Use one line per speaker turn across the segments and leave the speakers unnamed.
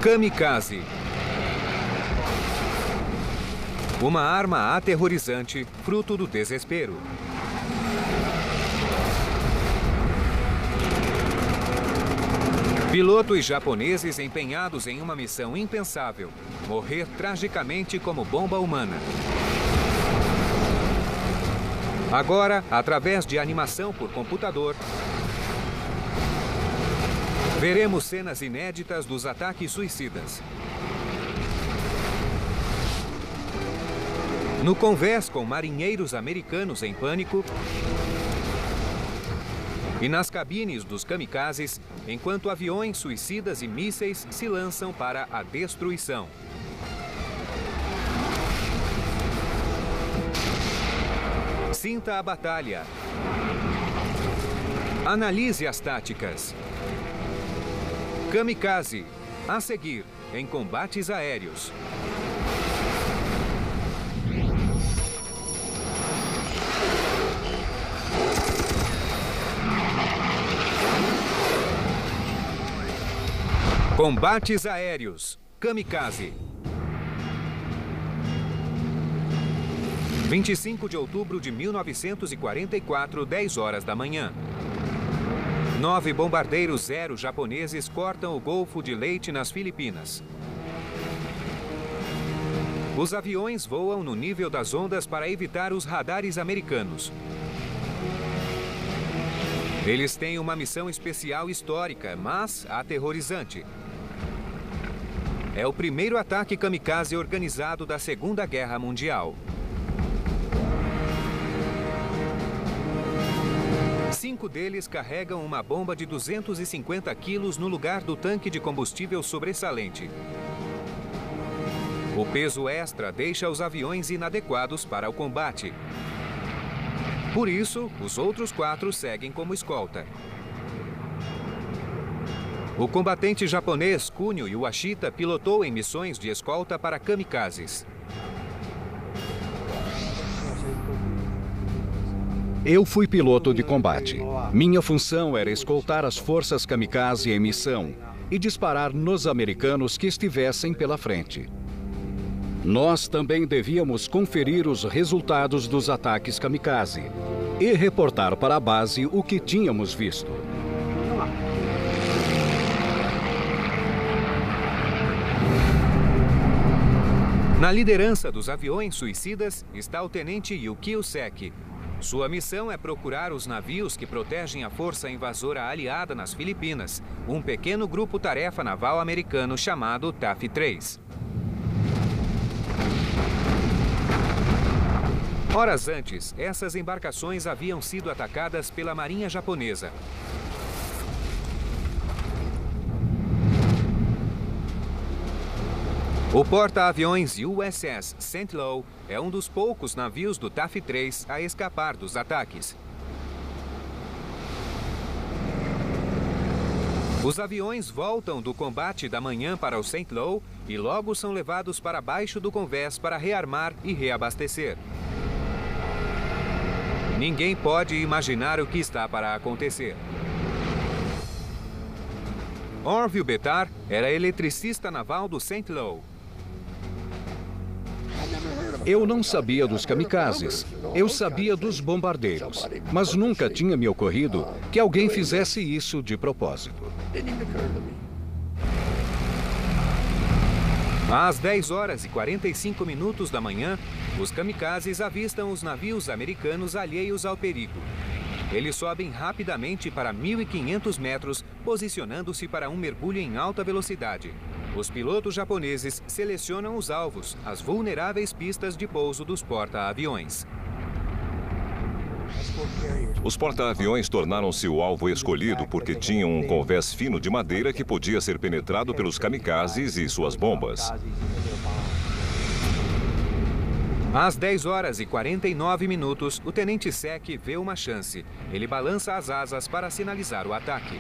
Kamikaze. Uma arma aterrorizante, fruto do desespero. Pilotos japoneses empenhados em uma missão impensável: morrer tragicamente como bomba humana. Agora, através de animação por computador, veremos cenas inéditas dos ataques suicidas. No convés com marinheiros americanos em pânico e nas cabines dos kamikazes, enquanto aviões suicidas e mísseis se lançam para a destruição. Sinta a batalha. Analise as táticas. Kamikaze, a seguir, em combates aéreos. Combates aéreos. Kamikaze. 25 de outubro de 1944, 10 horas da manhã. 9 bombardeiros Zero japoneses cortam o Golfo de Leyte nas Filipinas. Os aviões voam no nível das ondas para evitar os radares americanos. Eles têm uma missão especial histórica, mas aterrorizante. É o primeiro ataque kamikaze organizado da Segunda Guerra Mundial. 5 deles carregam uma bomba de 250 quilos no lugar do tanque de combustível sobressalente. O peso extra deixa os aviões inadequados para o combate. Por isso, os outros 4 seguem como escolta. O combatente japonês Kunio Iwashita pilotou em missões de escolta para kamikazes.
Eu fui piloto de combate. Minha função era escoltar as forças kamikaze em missão e disparar nos americanos que estivessem pela frente. Nós também devíamos conferir os resultados dos ataques kamikaze e reportar para a base o que tínhamos visto.
Na liderança dos aviões suicidas está o tenente Yukio Seki. Sua missão é procurar os navios que protegem a força invasora aliada nas Filipinas, um pequeno grupo-tarefa naval americano chamado TAF-3. Horas antes, essas embarcações haviam sido atacadas pela Marinha Japonesa. O porta-aviões USS St. Louis é um dos poucos navios do TAF-3 a escapar dos ataques. Os aviões voltam do combate da manhã para o St. Louis e logo são levados para baixo do convés para rearmar e reabastecer. Ninguém pode imaginar o que está para acontecer. Orville Betar era eletricista naval do St. Louis.
Eu não sabia dos kamikazes. Eu sabia dos bombardeiros. Mas nunca tinha me ocorrido que alguém fizesse isso de propósito.
Às 10 horas e 45 minutos da manhã, os kamikazes avistam os navios americanos alheios ao perigo. Eles sobem rapidamente para 1.500 metros, posicionando-se para um mergulho em alta velocidade. Os pilotos japoneses selecionam os alvos, as vulneráveis pistas de pouso dos porta-aviões.
Os porta-aviões tornaram-se o alvo escolhido porque tinham um convés fino de madeira que podia ser penetrado pelos kamikazes e suas bombas.
Às 10 horas e 49 minutos, o tenente Seki vê uma chance. Ele balança as asas para sinalizar o ataque.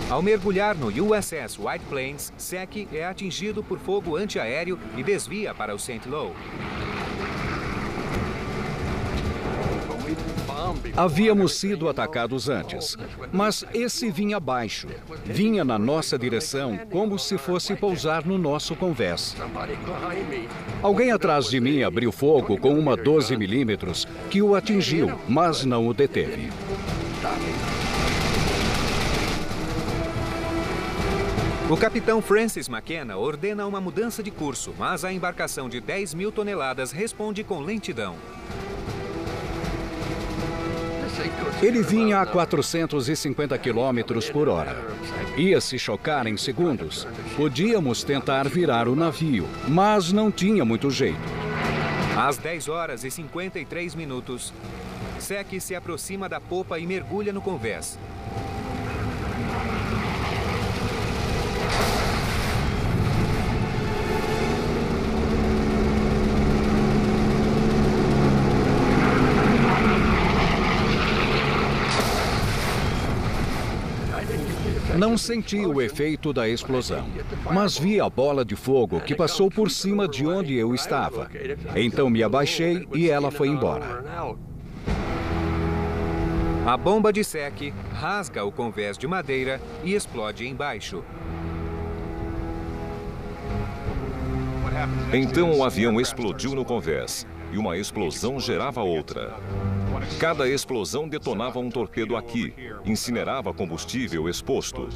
Ao mergulhar no USS White Plains, Seki é atingido por fogo antiaéreo e desvia para o St. Louis.
Havíamos sido atacados antes, mas esse vinha abaixo. Vinha na nossa direção como se fosse pousar no nosso convés. Alguém atrás de mim abriu fogo com uma 12 milímetros que o atingiu, mas não o deteve.
O capitão Francis McKenna ordena uma mudança de curso, mas a embarcação de 10 mil toneladas responde com lentidão.
Ele vinha a 450 quilômetros por hora. Ia se chocar em segundos. Podíamos tentar virar o navio, mas não tinha muito jeito.
Às 10 horas e 53 minutos, Sec se aproxima da popa e mergulha no convés.
Não senti o efeito da explosão, mas vi a bola de fogo que passou por cima de onde eu estava. Então me abaixei e ela foi embora.
A bomba de Sec rasga o convés de madeira e explode embaixo.
Então o avião explodiu no convés e uma explosão gerava outra. Cada explosão detonava um torpedo aqui, incinerava combustível exposto.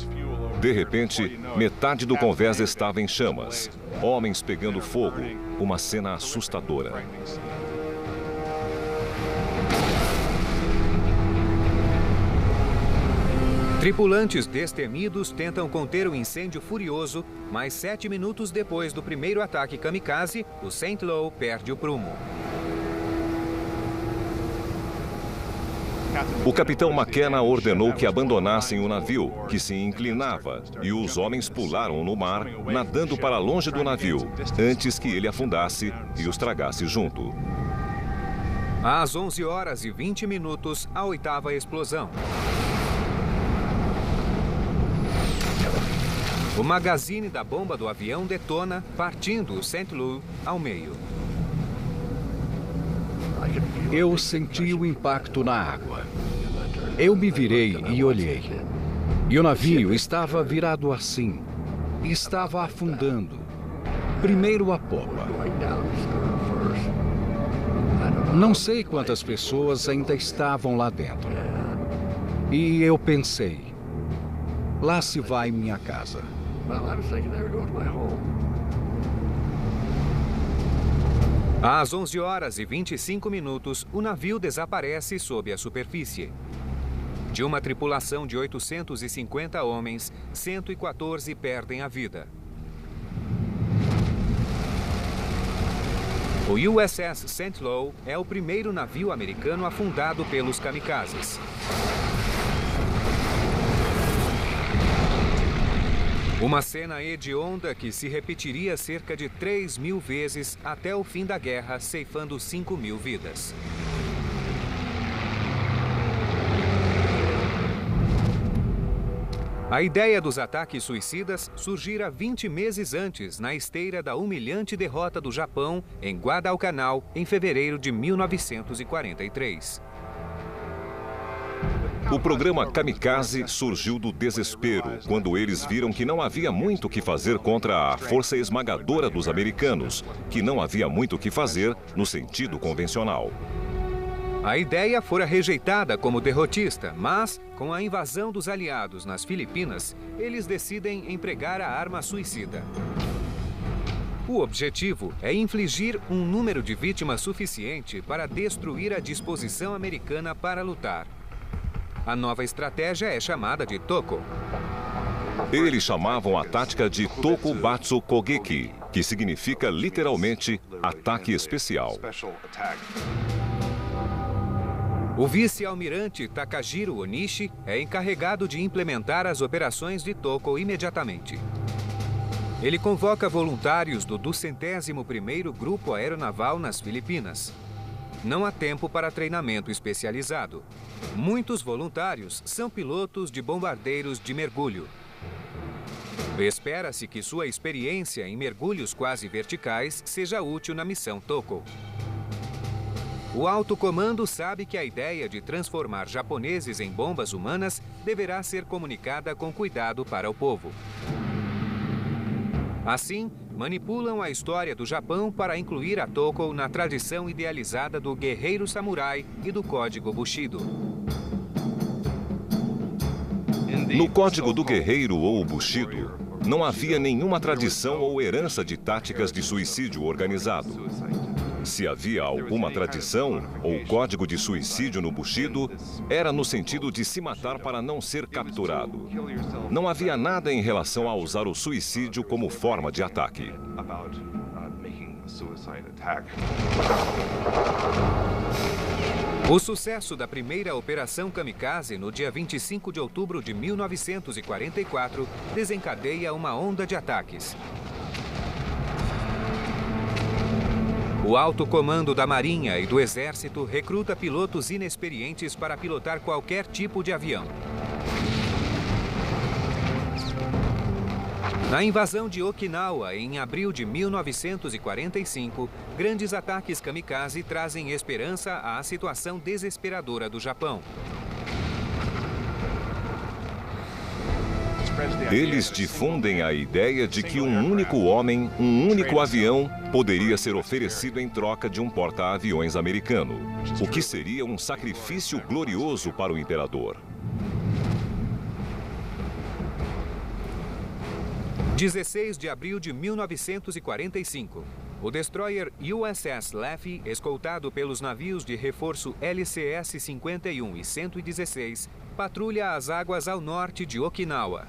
De repente, metade do convés estava em chamas. Homens pegando fogo, uma cena assustadora.
Tripulantes destemidos tentam conter o incêndio furioso, mas 7 minutos depois do primeiro ataque kamikaze, o St. Louis perde o prumo.
O capitão McKenna ordenou que abandonassem o navio, que se inclinava, e os homens pularam no mar, nadando para longe do navio, antes que ele afundasse e os tragasse junto.
Às 11 horas e 20 minutos, a 8ª explosão. O magazine da bomba do avião detona, partindo o St. Louis ao meio.
Eu senti o impacto na água. Eu me virei e olhei. E o navio estava virado assim. Estava afundando. Primeiro a popa. Não sei quantas pessoas ainda estavam lá dentro. E eu pensei, lá se vai minha casa.
Às 11 horas e 25 minutos, o navio desaparece sob a superfície. De uma tripulação de 850 homens, 114 perdem a vida. O USS St. Louis é o primeiro navio americano afundado pelos kamikazes. Uma cena hedionda que se repetiria cerca de 3.000 vezes até o fim da guerra, ceifando 5.000 vidas. A ideia dos ataques suicidas surgira 20 meses antes, na esteira da humilhante derrota do Japão em Guadalcanal, em fevereiro de 1943.
O programa Kamikaze surgiu do desespero, quando eles viram que não havia muito o que fazer contra a força esmagadora dos americanos, que não havia muito o que fazer no sentido convencional.
A ideia fora rejeitada como derrotista, mas, com a invasão dos aliados nas Filipinas, eles decidem empregar a arma suicida. O objetivo é infligir um número de vítimas suficiente para destruir a disposição americana para lutar. A nova estratégia é chamada de Toko.
Eles chamavam a tática de Tokubatsu Kogeki, que significa literalmente ataque especial.
O vice-almirante Takajiro Onishi é encarregado de implementar as operações de Toko imediatamente. Ele convoca voluntários do 201º Grupo Aeronaval nas Filipinas. Não há tempo para treinamento especializado. Muitos voluntários são pilotos de bombardeiros de mergulho. Espera-se que sua experiência em mergulhos quase verticais seja útil na missão Toko. O alto comando sabe que a ideia de transformar japoneses em bombas humanas deverá ser comunicada com cuidado para o povo. Assim, manipulam a história do Japão para incluir a Toko na tradição idealizada do guerreiro samurai e do código Bushido.
No código do guerreiro ou Bushido, não havia nenhuma tradição ou herança de táticas de suicídio organizado. Se havia alguma tradição ou código de suicídio no Bushido, era no sentido de se matar para não ser capturado. Não havia nada em relação a usar o suicídio como forma de ataque.
O sucesso da primeira Operação Kamikaze no dia 25 de outubro de 1944 desencadeia uma onda de ataques. O alto comando da Marinha e do Exército recruta pilotos inexperientes para pilotar qualquer tipo de avião. Na invasão de Okinawa, em abril de 1945, grandes ataques kamikaze trazem esperança à situação desesperadora do Japão.
Eles difundem a ideia de que um único homem, um único avião, poderia ser oferecido em troca de um porta-aviões americano, o que seria um sacrifício glorioso para o imperador.
16 de abril de 1945. O destroyer USS Laffey, escoltado pelos navios de reforço LCS-51 e 116, patrulha as águas ao norte de Okinawa.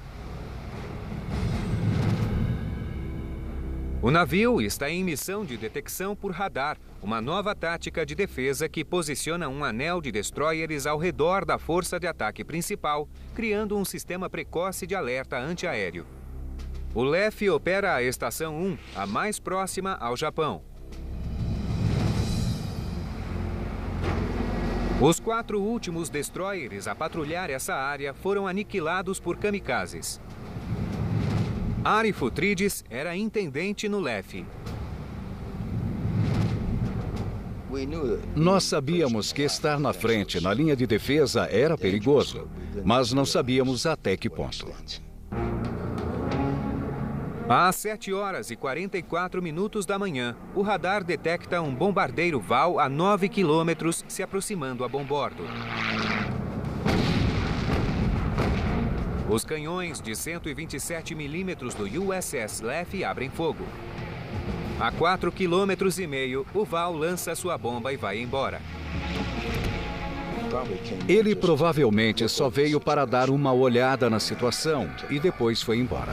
O navio está em missão de detecção por radar, uma nova tática de defesa que posiciona um anel de destroyers ao redor da força de ataque principal, criando um sistema precoce de alerta antiaéreo. O Laffey opera a Estação 1, a mais próxima ao Japão. Os 4 últimos destroyers a patrulhar essa área foram aniquilados por kamikazes. Ari Futrides era intendente no Laffey.
Nós sabíamos que estar na frente, na linha de defesa, era perigoso, mas não sabíamos até que ponto.
Às 7 horas e 44 minutos da manhã, o radar detecta um bombardeiro Val a 9 quilômetros se aproximando a bombordo. Os canhões de 127 milímetros do USS Laffey abrem fogo. A 4,5 quilômetros, o Val lança sua bomba e vai embora.
Ele provavelmente só veio para dar uma olhada na situação e depois foi embora.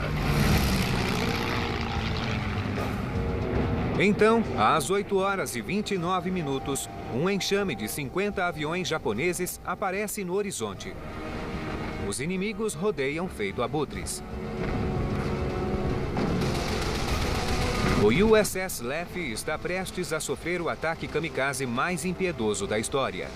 Então, às 8 horas e 29 minutos, um enxame de 50 aviões japoneses aparece no horizonte. Os inimigos rodeiam feito abutres. O USS Laffey está prestes a sofrer o ataque kamikaze mais impiedoso da história.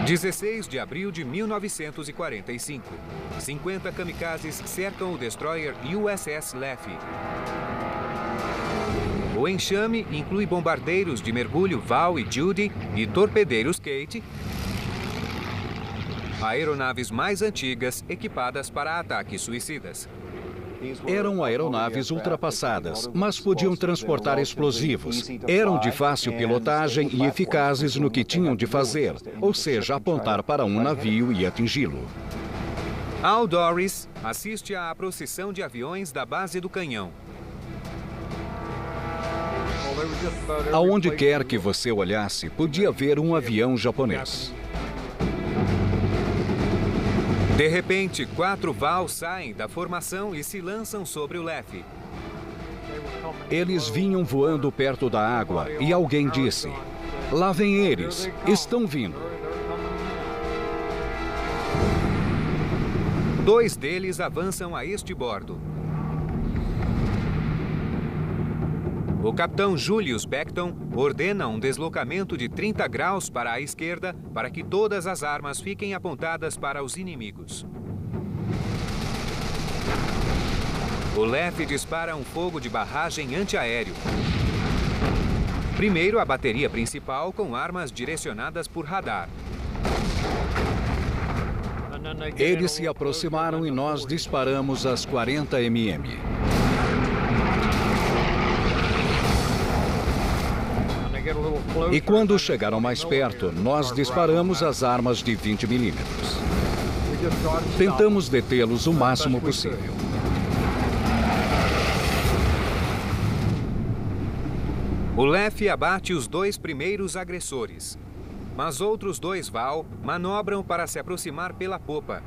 Dia 16 de abril de 1945. 50 kamikazes cercam o destroyer USS Laffey. O enxame inclui bombardeiros de mergulho Val e Judy e torpedeiros Kate, aeronaves mais antigas equipadas para ataques suicidas.
Eram aeronaves ultrapassadas, mas podiam transportar explosivos. Eram de fácil pilotagem e eficazes no que tinham de fazer, ou seja, apontar para um navio e atingi-lo.
Al Doris assiste à procissão de aviões da base do canhão.
Aonde quer que você olhasse, podia ver um avião japonês.
De repente, 4 Val saem da formação e se lançam sobre o Laffey.
Eles vinham voando perto da água e alguém disse: "Lá vem eles, estão vindo."
2 deles avançam a este bordo. O capitão Julius Beckton ordena um deslocamento de 30 graus para a esquerda para que todas as armas fiquem apontadas para os inimigos. O LEF dispara um fogo de barragem antiaéreo. Primeiro, a bateria principal com armas direcionadas por radar.
Eles se aproximaram e nós disparamos as 40 mm. E quando chegaram mais perto, nós disparamos as armas de 20 mm. Tentamos detê-los o máximo possível.
O LEF abate os 2 primeiros agressores. Mas outros 2 VAL manobram para se aproximar pela popa.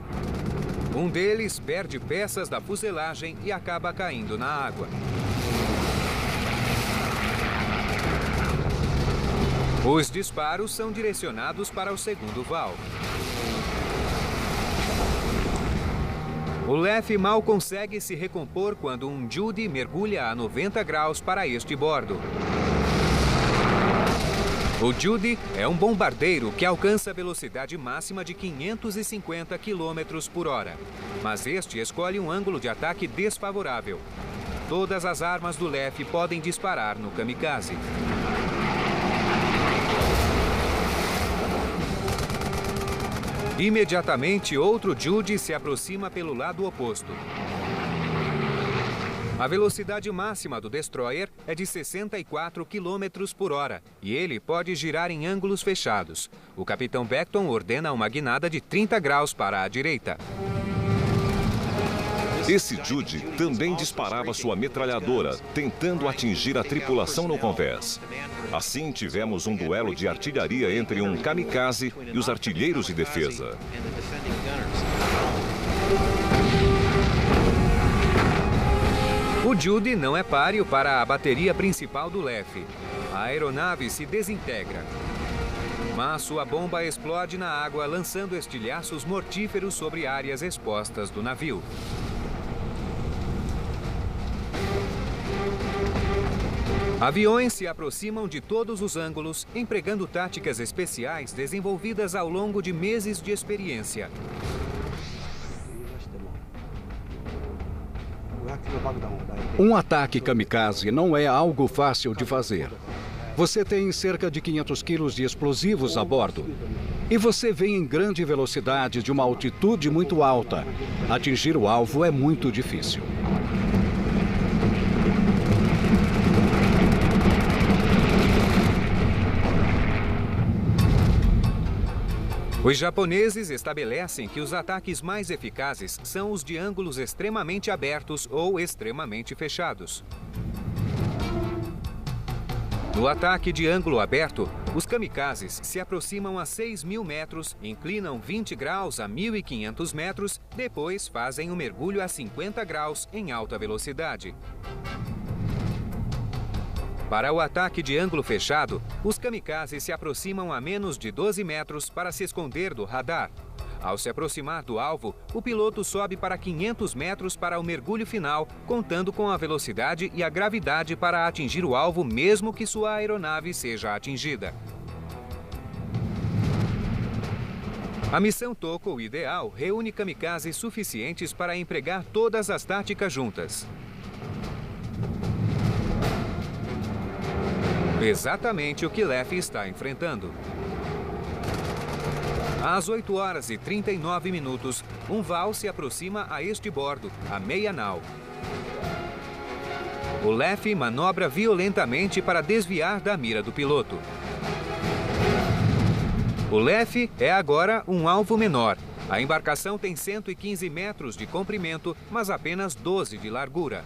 Um deles perde peças da fuselagem e acaba caindo na água. Os disparos são direcionados para o segundo VAL. O LEF mal consegue se recompor quando um Judy mergulha a 90 graus para este bordo. O Judy é um bombardeiro que alcança a velocidade máxima de 550 km por hora. Mas este escolhe um ângulo de ataque desfavorável. Todas as armas do LEF podem disparar no kamikaze. Imediatamente, outro Judy se aproxima pelo lado oposto. A velocidade máxima do destroyer é de 64 km por hora e ele pode girar em ângulos fechados. O capitão Beckton ordena uma guinada de 30 graus para a direita.
Esse Judy também disparava sua metralhadora, tentando atingir a tripulação no convés. Assim, tivemos um duelo de artilharia entre um kamikaze e os artilheiros de defesa.
O Judy não é páreo para a bateria principal do LEF. A aeronave se desintegra. Mas sua bomba explode na água, lançando estilhaços mortíferos sobre áreas expostas do navio. Aviões se aproximam de todos os ângulos, empregando táticas especiais desenvolvidas ao longo de meses de experiência.
Um ataque kamikaze não é algo fácil de fazer. Você tem cerca de 500 quilos de explosivos a bordo. E você vem em grande velocidade de uma altitude muito alta. Atingir o alvo é muito difícil.
Os japoneses estabelecem que os ataques mais eficazes são os de ângulos extremamente abertos ou extremamente fechados. No ataque de ângulo aberto, os kamikazes se aproximam a 6.000 metros, inclinam 20 graus a 1.500 metros, depois fazem um mergulho a 50 graus em alta velocidade. Para o ataque de ângulo fechado, os kamikazes se aproximam a menos de 12 metros para se esconder do radar. Ao se aproximar do alvo, o piloto sobe para 500 metros para o mergulho final, contando com a velocidade e a gravidade para atingir o alvo mesmo que sua aeronave seja atingida. A missão Toko Ideal reúne kamikazes suficientes para empregar todas as táticas juntas. Exatamente o que LEF está enfrentando. Às 8 horas e 39 minutos, um VAL se aproxima a este bordo, a meia nau. O LEF manobra violentamente para desviar da mira do piloto. O LEF é agora um alvo menor. A embarcação tem 115 metros de comprimento, mas apenas 12 de largura.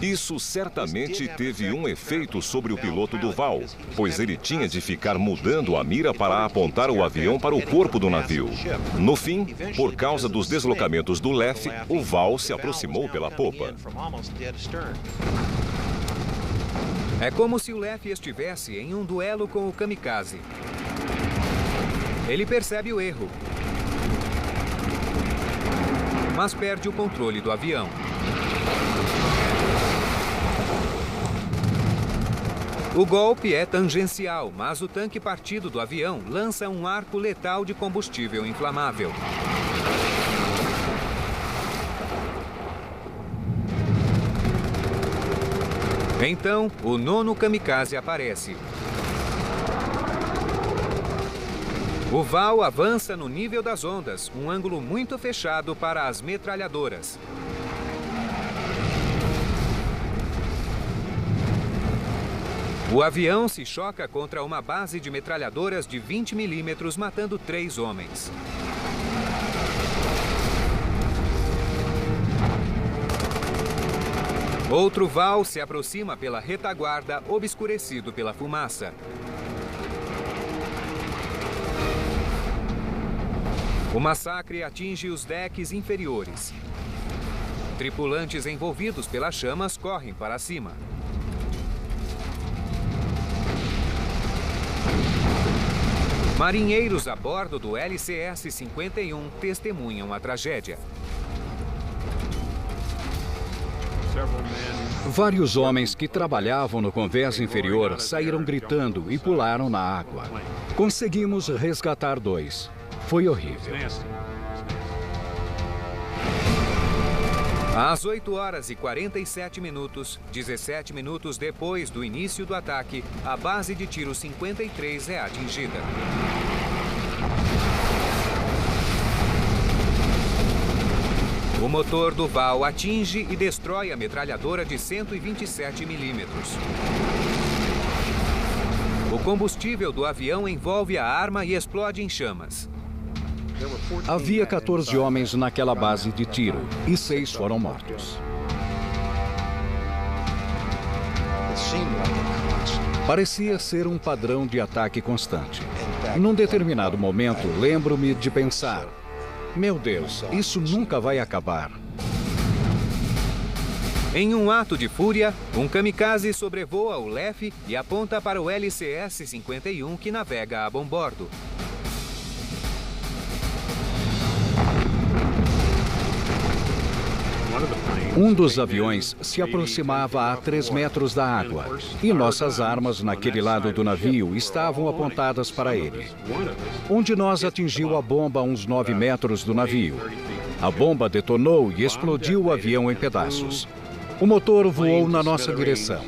Isso certamente teve um efeito sobre o piloto do VAL, pois ele tinha de ficar mudando a mira para apontar o avião para o corpo do navio. No fim, por causa dos deslocamentos do LEF, o VAL se aproximou pela popa.
É como se o LEF estivesse em um duelo com o kamikaze. Ele percebe o erro, mas perde o controle do avião. O golpe é tangencial, mas o tanque partido do avião lança um arco letal de combustível inflamável. Então, o 9º kamikaze aparece. O Val avança no nível das ondas, um ângulo muito fechado para as metralhadoras. O avião se choca contra uma base de metralhadoras de 20 milímetros, matando 3 homens. Outro Val se aproxima pela retaguarda, obscurecido pela fumaça. O massacre atinge os decks inferiores. Tripulantes envolvidos pelas chamas correm para cima. Marinheiros a bordo do LCS-51 testemunham a tragédia.
Vários homens que trabalhavam no convés inferior saíram gritando e pularam na água. Conseguimos resgatar 2. Foi horrível.
Às 8h47, 17 minutos depois do início do ataque, a base de tiro 53 é atingida. O motor do Val atinge e destrói a metralhadora de 127 milímetros. O combustível do avião envolve a arma e explode em chamas.
Havia 14 homens naquela base de tiro e 6 foram mortos. Parecia ser um padrão de ataque constante. Num determinado momento, lembro-me de pensar: meu Deus, isso nunca vai acabar.
Em um ato de fúria, um kamikaze sobrevoa o LEF e aponta para o LCS-51 que navega a bombordo.
Um dos aviões se aproximava a 3 metros da água e nossas armas naquele lado do navio estavam apontadas para ele. Um de nós atingiu a bomba a uns 9 metros do navio. A bomba detonou e explodiu o avião em pedaços. O motor voou na nossa direção.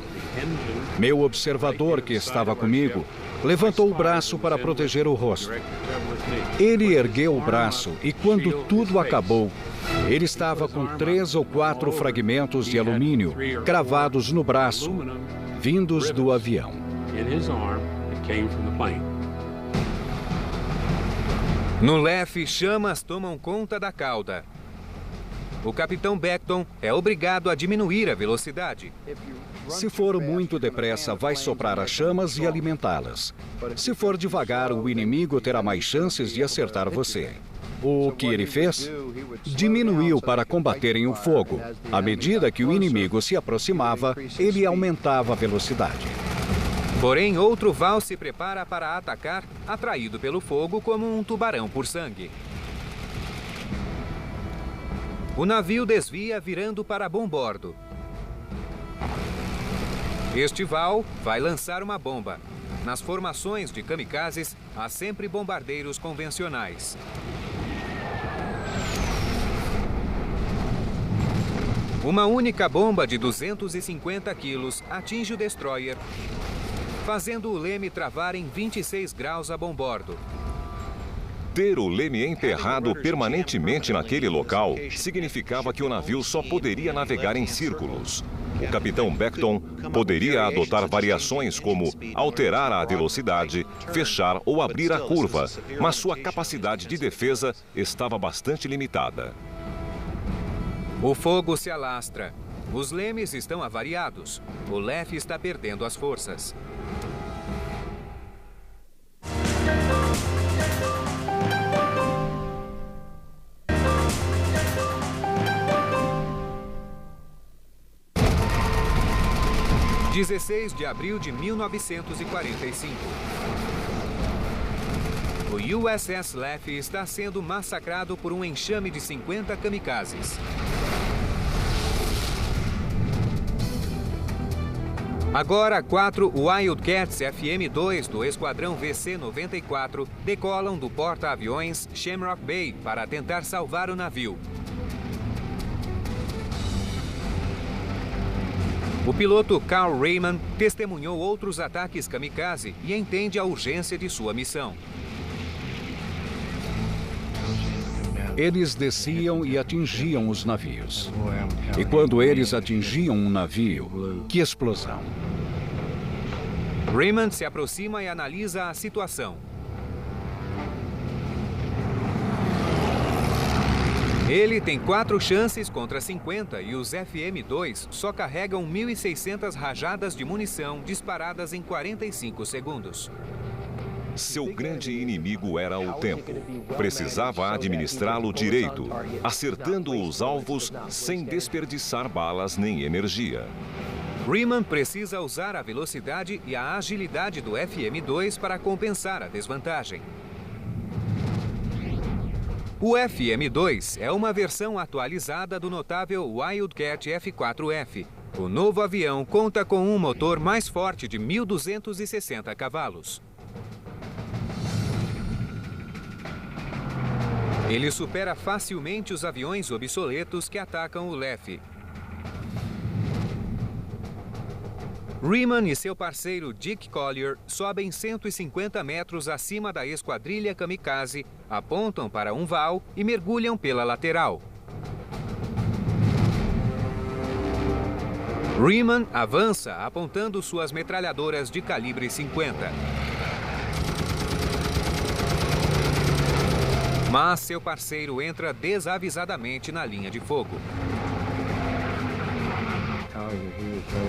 Meu observador, que estava comigo, levantou o braço para proteger o rosto. Ele ergueu o braço e, quando tudo acabou, ele estava com 3 ou 4 fragmentos de alumínio cravados no braço, vindos do avião.
No LEF, chamas tomam conta da cauda. O capitão Beckton é obrigado a diminuir a velocidade.
Se for muito depressa, vai soprar as chamas e alimentá-las. Se for devagar, o inimigo terá mais chances de acertar você. O que ele fez? Diminuiu para combaterem o fogo. À medida que o inimigo se aproximava, ele aumentava a velocidade.
Porém, outro Val se prepara para atacar, atraído pelo fogo como um tubarão por sangue. O navio desvia, virando para bombordo. Este Val vai lançar uma bomba. Nas formações de kamikazes, há sempre bombardeiros convencionais. Uma única bomba de 250 quilos atinge o destroyer, fazendo o leme travar em 26 graus a bombordo.
Ter o leme emperrado permanentemente naquele local significava que o navio só poderia navegar em círculos. O capitão Beckton poderia adotar variações como alterar a velocidade, fechar ou abrir a curva, mas sua capacidade de defesa estava bastante limitada.
O fogo se alastra. Os lemes estão avariados. O LEF está perdendo as forças. – 16 de abril de 1945. O USS LEF está sendo massacrado por um enxame de 50 kamikazes. Agora, 4 Wildcats FM-2 do Esquadrão VC-94 decolam do porta-aviões Shamrock Bay para tentar salvar o navio. O piloto Carl Raymond testemunhou outros ataques kamikaze e entende a urgência de sua missão.
Eles desciam e atingiam os navios. E quando eles atingiam um navio, que explosão!
Raymond se aproxima e analisa a situação. Ele tem 4 chances contra 50 e os FM-2 só carregam 1.600 rajadas de munição disparadas em 45 segundos.
Seu grande inimigo era o tempo. Precisava administrá-lo direito, acertando os alvos sem desperdiçar balas nem energia.
Raymond precisa usar a velocidade e a agilidade do FM-2 para compensar a desvantagem. O FM-2 é uma versão atualizada do notável Wildcat F-4F. O novo avião conta com um motor mais forte de 1.260 cavalos. Ele supera facilmente os aviões obsoletos que atacam o LEF. Raymond e seu parceiro Dick Collier sobem 150 metros acima da esquadrilha kamikaze, apontam para um val e mergulham pela lateral. Raymond avança apontando suas metralhadoras de calibre 50. Mas seu parceiro entra desavisadamente na linha de fogo.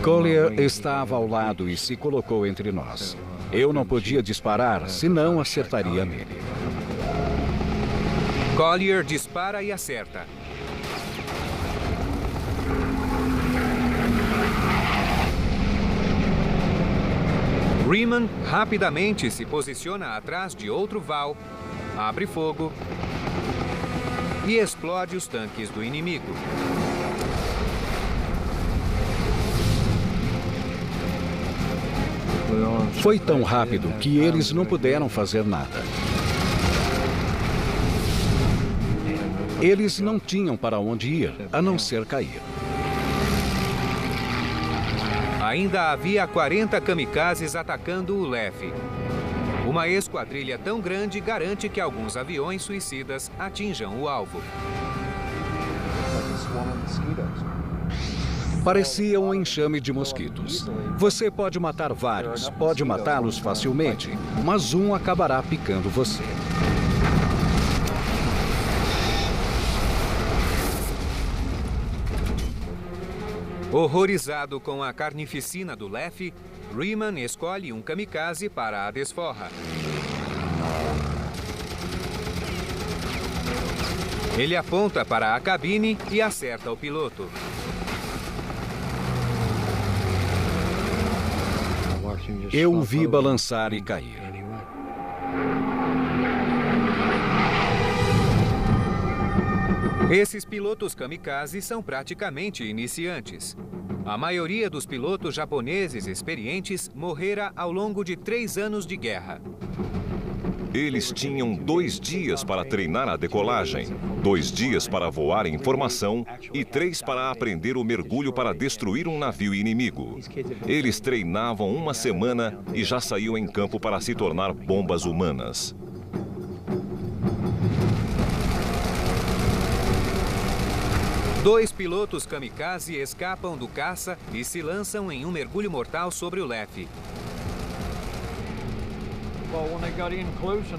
Collier estava ao lado e se colocou entre nós. Eu não podia disparar, senão acertaria nele.
Collier dispara e acerta. Raymond rapidamente se posiciona atrás de outro val, abre fogo e explode os tanques do inimigo.
Foi tão rápido que eles não puderam fazer nada. Eles não tinham para onde ir, a não ser cair.
Ainda havia 40 kamikazes atacando o LEF. Uma esquadrilha tão grande garante que alguns aviões suicidas atinjam o alvo.
Parecia um enxame de mosquitos. Você pode matar vários, pode matá-los facilmente, mas um acabará picando você.
Horrorizado com a carnificina do LEF, Raymond escolhe um kamikaze para a desforra. Ele aponta para a cabine e acerta o piloto.
Eu o vi balançar e cair.
Esses pilotos kamikaze são praticamente iniciantes. A maioria dos pilotos japoneses experientes morrera ao longo de 3 anos de guerra.
Eles tinham 2 dias para treinar a decolagem, 2 dias para voar em formação e 3 para aprender o mergulho para destruir um navio inimigo. Eles treinavam 1 semana e já saíam em campo para se tornar bombas humanas.
Dois pilotos kamikaze escapam do caça e se lançam em um mergulho mortal sobre o LEF.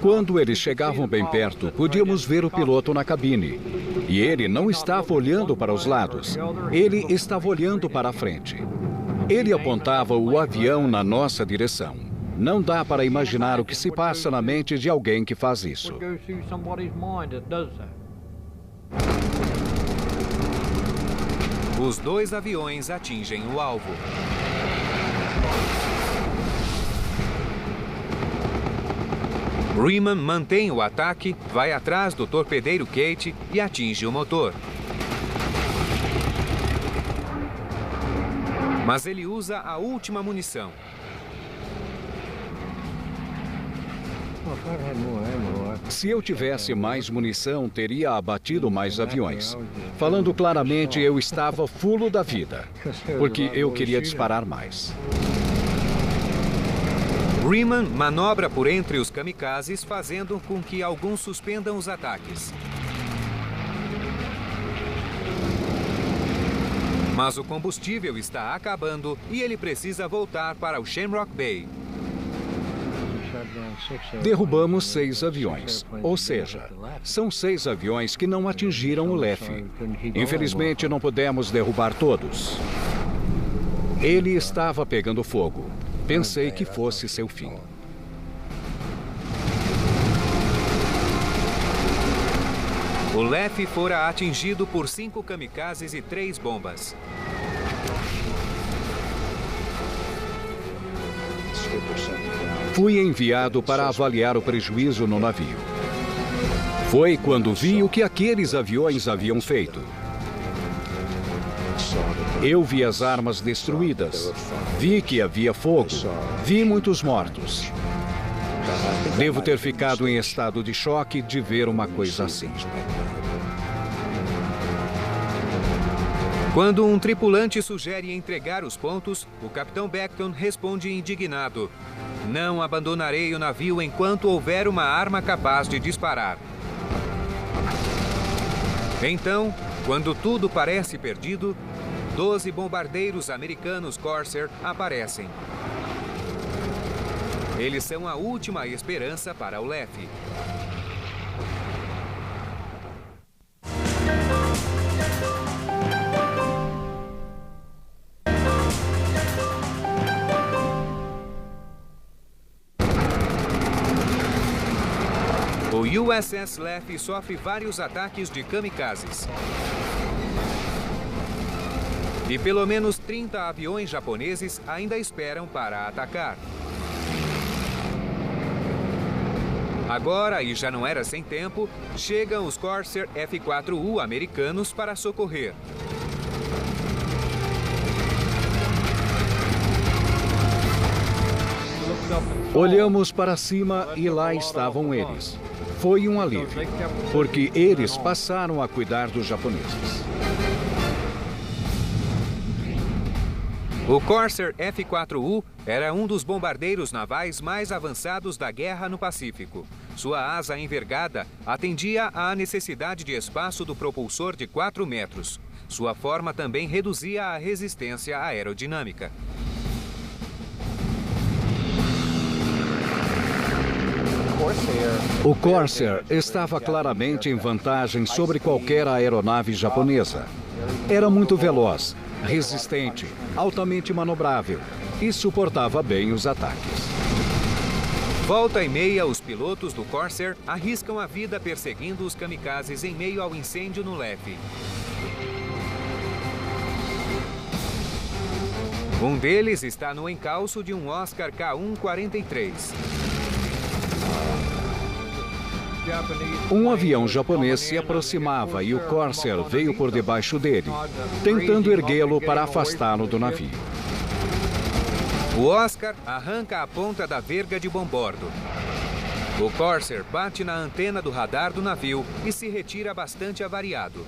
Quando eles chegavam bem perto, podíamos ver o piloto na cabine. E ele não estava olhando para os lados. Ele estava olhando para a frente. Ele apontava o avião na nossa direção. Não dá para imaginar o que se passa na mente de alguém que faz isso.
Os 2 aviões atingem o alvo. Raymond mantém o ataque, vai atrás do torpedeiro Kate e atinge o motor. Mas ele usa a última munição.
Se eu tivesse mais munição, teria abatido mais aviões. Falando claramente, eu estava fulo da vida, porque eu queria disparar mais.
Riemann manobra por entre os kamikazes, fazendo com que alguns suspendam os ataques. Mas o combustível está acabando e ele precisa voltar para o Shamrock Bay.
Derrubamos 6 aviões, ou seja, são 6 aviões que não atingiram o Leffy. Infelizmente, não pudemos derrubar todos. Ele estava pegando fogo. Pensei que fosse seu fim.
O Leffy fora atingido por 5 kamikazes e 3 bombas.
Fui enviado para avaliar o prejuízo no navio. Foi quando vi o que aqueles aviões haviam feito. Eu vi as armas destruídas, vi que havia fogo, vi muitos mortos. Devo ter ficado em estado de choque de ver uma coisa assim.
Quando um tripulante sugere entregar os pontos, o capitão Beckton responde indignado: "Não abandonarei o navio enquanto houver uma arma capaz de disparar." Então, quando tudo parece perdido, 12 bombardeiros americanos Corsair aparecem. Eles são a última esperança para o Leffy. O USS Leffy sofre vários ataques de kamikazes. E pelo menos 30 aviões japoneses ainda esperam para atacar. Agora, e já não era sem tempo, chegam os Corsair F-4U americanos para socorrer.
Olhamos para cima e lá estavam eles. Foi um alívio, porque eles passaram a cuidar dos japoneses.
O Corsair F-4U era um dos bombardeiros navais mais avançados da guerra no Pacífico. Sua asa envergada atendia à necessidade de espaço do propulsor de 4 metros. Sua forma também reduzia a resistência aerodinâmica.
O Corsair estava claramente em vantagem sobre qualquer aeronave japonesa. Era muito veloz, resistente, altamente manobrável e suportava bem os ataques.
Volta e meia, os pilotos do Corsair arriscam a vida perseguindo os kamikazes em meio ao incêndio no Leffy. Um deles está no encalço de um Oscar K-1-43.
Um avião japonês se aproximava e o Corsair veio por debaixo dele, tentando erguê-lo para afastá-lo do navio.
O Oscar arranca a ponta da verga de bombordo. O Corsair bate na antena do radar do navio e se retira bastante avariado.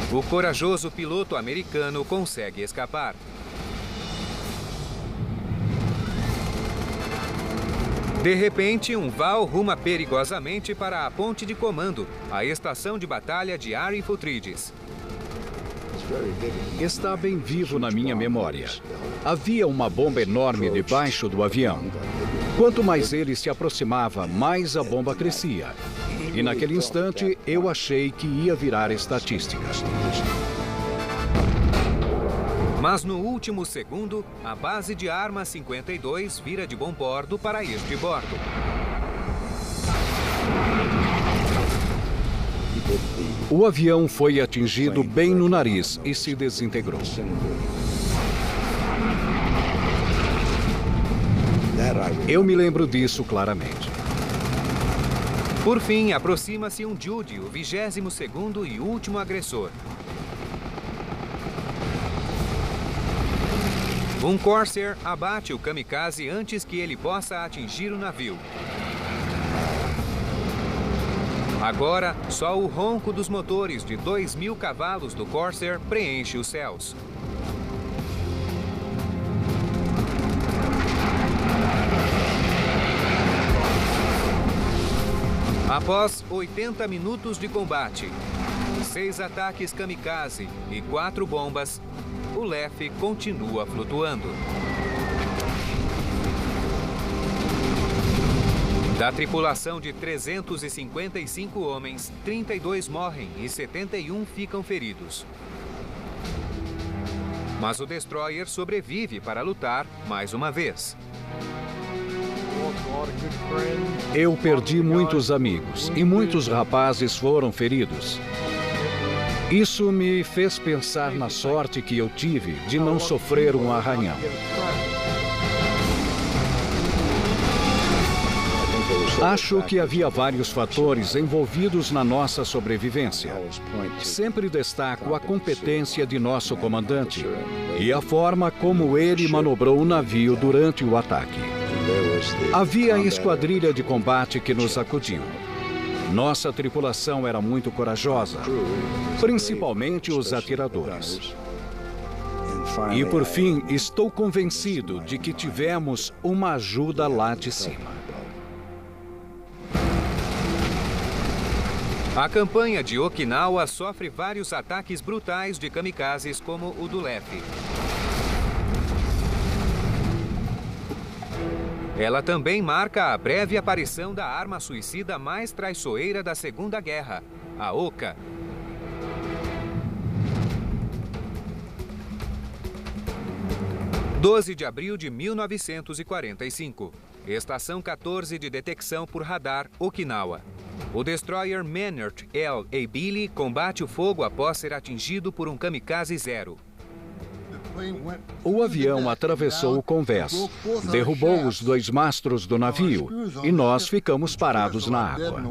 O corajoso piloto americano consegue escapar. De repente, um Val ruma perigosamente para a ponte de comando, a estação de batalha de Arifutridis.
Está bem vivo na minha memória. Havia uma bomba enorme debaixo do avião. Quanto mais ele se aproximava, mais a bomba crescia. E naquele instante, eu achei que ia virar estatística.
Mas no último segundo, a base de arma 52 vira de bombordo para este bordo.
O avião foi atingido bem no nariz e se desintegrou. Eu me lembro disso claramente.
Por fim, aproxima-se um Judy, o 22º e último agressor. Um Corsair abate o kamikaze antes que ele possa atingir o navio. Agora, só o ronco dos motores de 2.000 cavalos do Corsair preenche os céus. Após 80 minutos de combate, 6 ataques kamikaze e 4 bombas, o Leff continua flutuando. Da tripulação de 355 homens, 32 morrem e 71 ficam feridos. Mas o destroyer sobrevive para lutar mais uma vez.
Eu perdi muitos amigos e muitos rapazes foram feridos. Isso me fez pensar na sorte que eu tive de não sofrer um arranhão. Acho que havia vários fatores envolvidos na nossa sobrevivência. Sempre destaco a competência de nosso comandante e a forma como ele manobrou o navio durante o ataque. Havia a esquadrilha de combate que nos acudiu. Nossa tripulação era muito corajosa, principalmente os atiradores. E por fim, estou convencido de que tivemos uma ajuda lá de cima.
A campanha de Okinawa sofre vários ataques brutais de kamikazes como o do Leff. Ela também marca a breve aparição da arma suicida mais traiçoeira da Segunda Guerra, a Oka. – 12 de abril de 1945. Estação 14 de detecção por radar, Okinawa. O destroyer Maynard L. Abele combate o fogo após ser atingido por um kamikaze zero.
O avião atravessou o convés, derrubou os 2 mastros do navio e nós ficamos parados na água.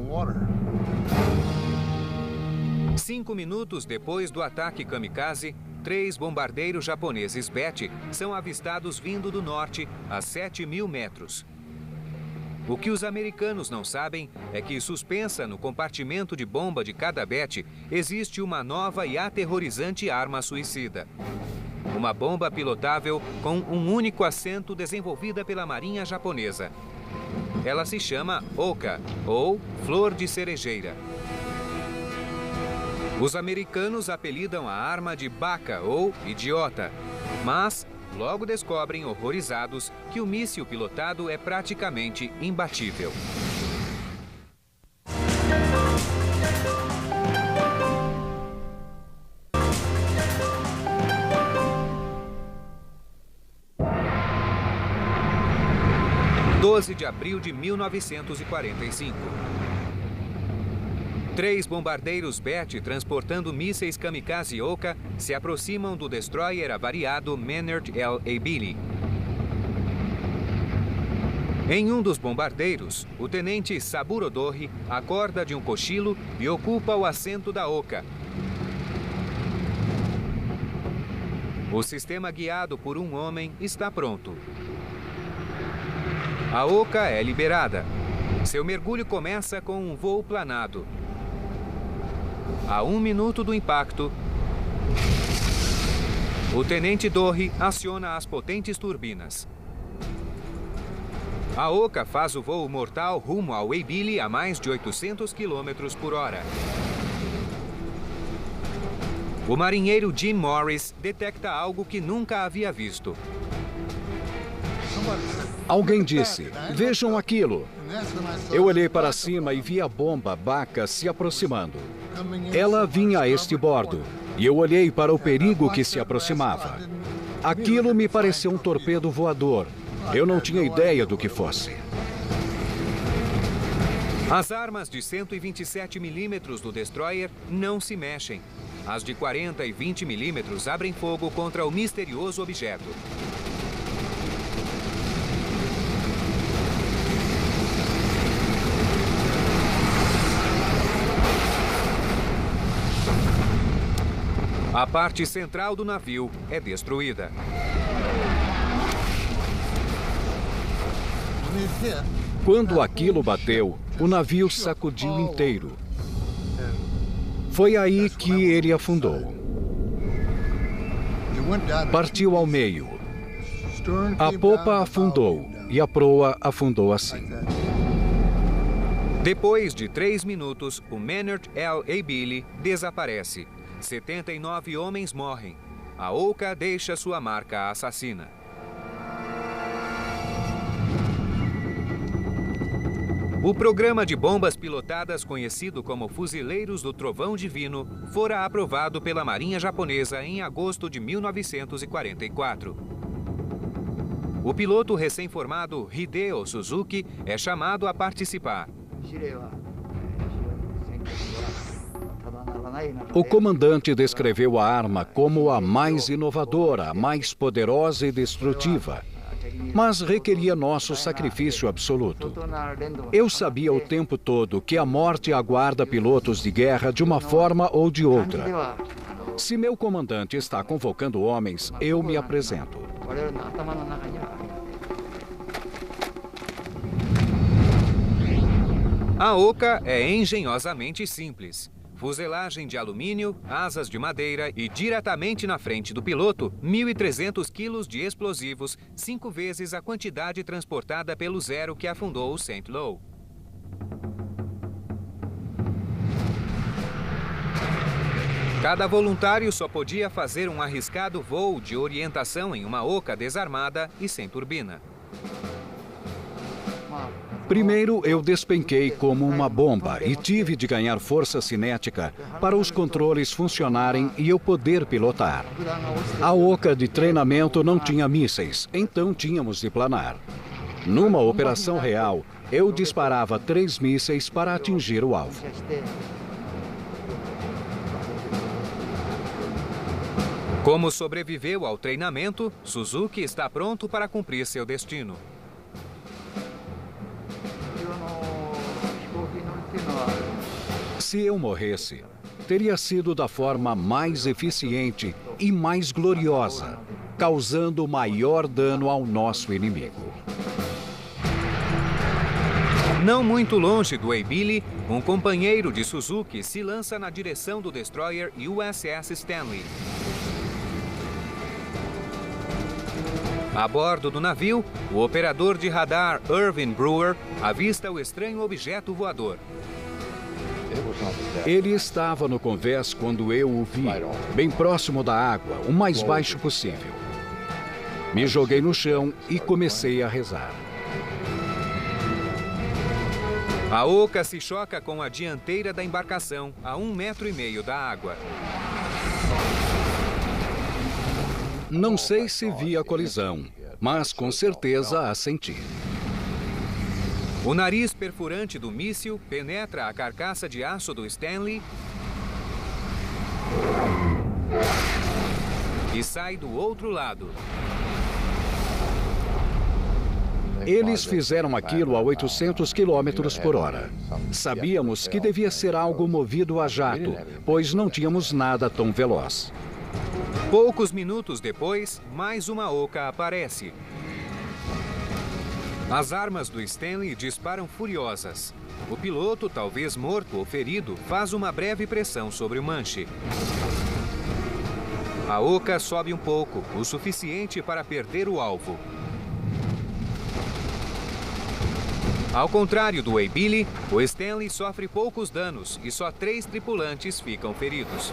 5 minutos depois do ataque kamikaze, 3 bombardeiros japoneses Bet são avistados vindo do norte a 7.000 metros. O que os americanos não sabem é que, suspensa no compartimento de bomba de cada Bet, existe uma nova e aterrorizante arma suicida. Uma bomba pilotável com um único assento desenvolvida pela Marinha japonesa. Ela se chama Oka, ou Flor de Cerejeira. Os americanos apelidam a arma de Baka, ou Idiota, mas logo descobrem, horrorizados, que o míssil pilotado é praticamente imbatível. – 12 de abril de 1945. 3 bombardeiros Bet transportando mísseis kamikaze Oka se aproximam do destroyer avariado Maynard L. Abele. Em um dos bombardeiros, o tenente Saburo Dori acorda de um cochilo e ocupa o assento da Oka. O sistema guiado por um homem está pronto. A Oka é liberada. Seu mergulho começa com um voo planado. A 1 minuto do impacto, o tenente Dori aciona as potentes turbinas. A Oka faz o voo mortal rumo ao Abele a mais de 800 km por hora. O marinheiro Jim Morris detecta algo que nunca havia visto.
Alguém disse, vejam aquilo. Eu olhei para cima e vi a bomba Baka se aproximando. Ela vinha a este bordo e eu olhei para o perigo que se aproximava. Aquilo me pareceu um torpedo voador. Eu não tinha ideia do que fosse.
As armas de 127 milímetros do destroyer não se mexem. As de 40 e 20 milímetros abrem fogo contra o misterioso objeto. A parte central do navio é destruída.
Quando aquilo bateu, o navio sacudiu inteiro. Foi aí que ele afundou. Partiu ao meio. A popa afundou e a proa afundou assim.
Depois de 3 minutos, o Maynard L. Abele desaparece. 79 homens morrem. A Oka deixa sua marca assassina. O programa de bombas pilotadas, conhecido como Fuzileiros do Trovão Divino, fora aprovado pela Marinha Japonesa em agosto de 1944. O piloto recém-formado Hideo Suzuki é chamado a participar.
O comandante descreveu a arma como a mais inovadora, a mais poderosa e destrutiva, mas requeria nosso sacrifício absoluto. Eu sabia o tempo todo que a morte aguarda pilotos de guerra de uma forma ou de outra. Se meu comandante está convocando homens, eu me apresento.
A Oka é engenhosamente simples. Fuselagem de alumínio, asas de madeira e diretamente na frente do piloto, 1.300 quilos de explosivos, 5 vezes a quantidade transportada pelo Zero que afundou o St. Lo. Cada voluntário só podia fazer um arriscado voo de orientação em uma Oka desarmada e sem turbina.
Primeiro, eu despenquei como uma bomba e tive de ganhar força cinética para os controles funcionarem e eu poder pilotar. A Oka de treinamento não tinha mísseis, então tínhamos de planar. Numa operação real, eu disparava 3 mísseis para atingir o alvo.
Como sobreviveu ao treinamento, Suzuki está pronto para cumprir seu destino.
Se eu morresse, teria sido da forma mais eficiente e mais gloriosa, causando maior dano ao nosso inimigo.
Não muito longe do Abele, um companheiro de Suzuki se lança na direção do destroyer USS Stanley. A bordo do navio, o operador de radar Irving Brewer avista o estranho objeto voador.
Ele estava no convés quando eu o vi, bem próximo da água, o mais baixo possível. Me joguei no chão e comecei a rezar.
A Oka se choca com a dianteira da embarcação a 1,5 metros da água.
Não sei se vi a colisão, mas com certeza a senti.
O nariz perfurante do míssil penetra a carcaça de aço do Stanley e sai do outro lado.
Eles fizeram aquilo a 800 km/h. Sabíamos que devia ser algo movido a jato, pois não tínhamos nada tão veloz.
Poucos minutos depois, mais uma Oka aparece. As armas do Stanley disparam furiosas. O piloto, talvez morto ou ferido, faz uma breve pressão sobre o manche. A Oka sobe um pouco, o suficiente para perder o alvo. Ao contrário do Abele, o Stanley sofre poucos danos e só 3 tripulantes ficam feridos.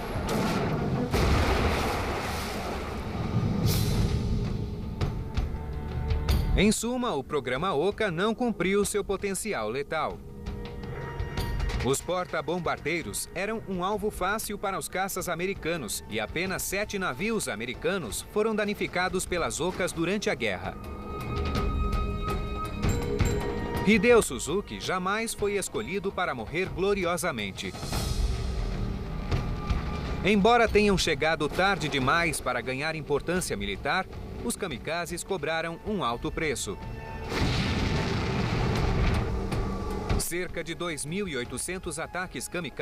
Em suma, o programa Oka não cumpriu seu potencial letal. Os porta-bombardeiros eram um alvo fácil para os caças americanos e apenas 7 navios americanos foram danificados pelas Okas durante a guerra. Hideo Suzuki jamais foi escolhido para morrer gloriosamente. Embora tenham chegado tarde demais para ganhar importância militar, os kamikazes cobraram um alto preço. Cerca de 2.800 ataques kamikazes